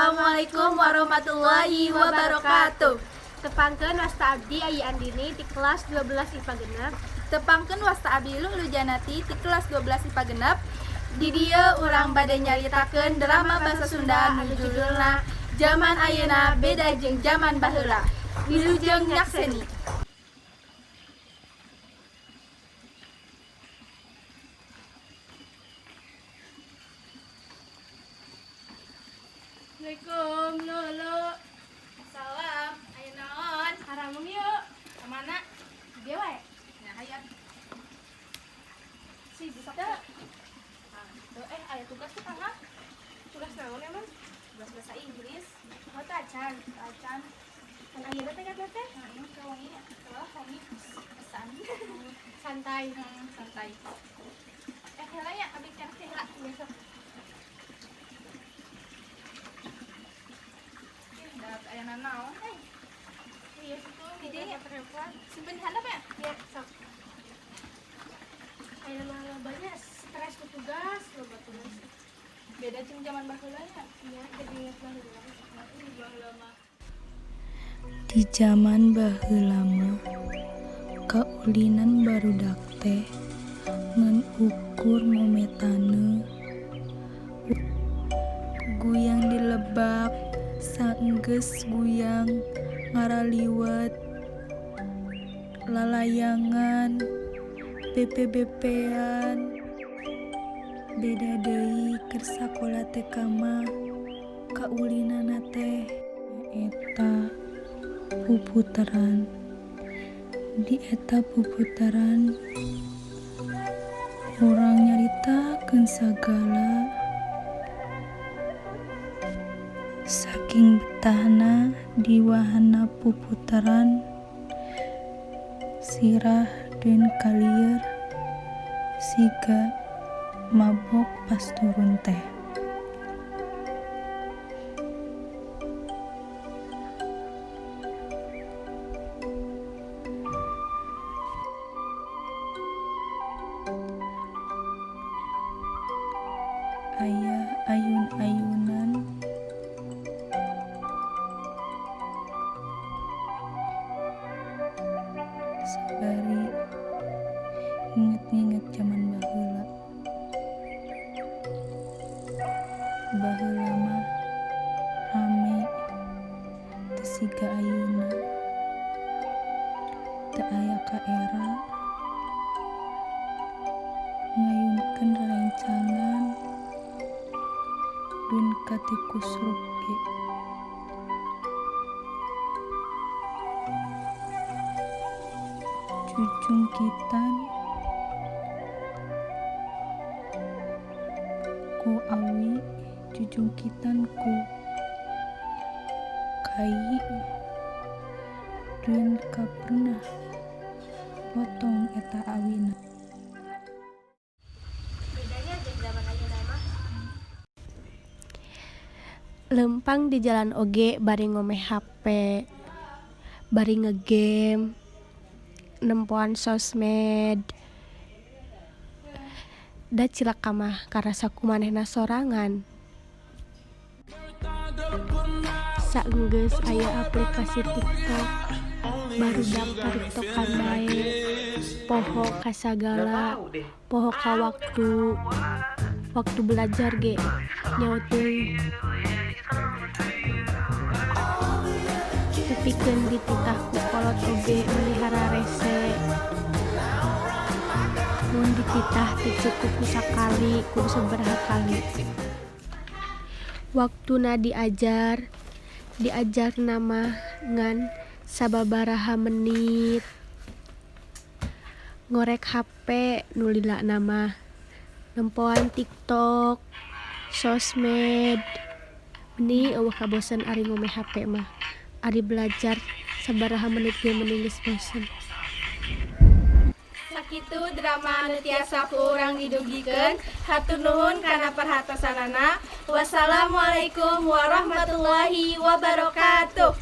Assalamualaikum warahmatullahi wabarakatuh. Tepangkeun wasta abdi Ayi Andini di kelas 12 IPA genep. Tepangkeun wasta abdi Luhlu Janati di kelas 12 IPA genep. Di dieu urang bade nyaritakeun drama basa Sunda anu judulna Zaman Ayeuna Beda Jeung Zaman Baheula. Wilujeng nyakseni. Assalamualaikum, Lulu. Salam, aya naon? Haramung yuk. Kemana? Dia wae. Nah, hayat. Si bisa Teu. aya tugas tuh Kang. Tugas naon emang? Tugas bahasa Inggris. Oh, teh acan. Acan. Kan ayeuna teh kan teh. Nah, ini ke wangi. Wangi pesan. Santai. Santai. Heula ya, abi cek heula besok. Aya naon? Iya situ. Jadi repot. simpen handap ya? Ya, sok. Aya mah banyak stres ke tugas, loba tugas. Beda jeung zaman baheula ya. Iya, jadi ingat baheula. Baheula mah. Di zaman baheula mah kaulinan barudak teh ngan ukur mometane guyang di lebak saenggeus guyang ngaraliwet lalayangan bepe-bepean beda deui keur sakola teh kama kaulinana teh eta puputaran. Di eta puputaran orang nyaritakeun sagala saking betahna di wahana puputaran sirah dan kalieur siga mabok pas turun teh. Aya ayun-ayunan sabari inget-inget zaman baheula. Baheula mah rame teu siga ayeuna. Teu aya ka era ngayunkeun rerencangan dun katikus rugi. Jujung kitan ku awi jujung kitan ku kai dun ka pernah potong eta awina. Bedanya jeung zaman ayeuna mah. Lempang di jalan oge bari ngomeh HP, bari ngegame, nempoan sosmed. Da cilaka mah karasa kumanehna sorangan. Saenggeus aya aplikasi TikTok, baru daftar TikTokan bae. Poho ka sagala, poho ka waktu belajar ge nyaho teuing. Tepikeun dititah ku kolot oge melihara rese. Mun dititah teu cukup ku sakali, kudu sabaraha kali. Waktuna diajar nama ngan sababaraha menit. Ngorek HP nu lila nama nempoan TikTok, sosmed. Meni eueuh kabosen ari ngomeh HP mah. Ari belajar sabaraha menit ge mending geus bosen. Sakitu drama anu tiasa ku urang didugikeun. Hatur nuhun kana perhatosanana. Wassalamualaikum warahmatullahi wabarakatuh.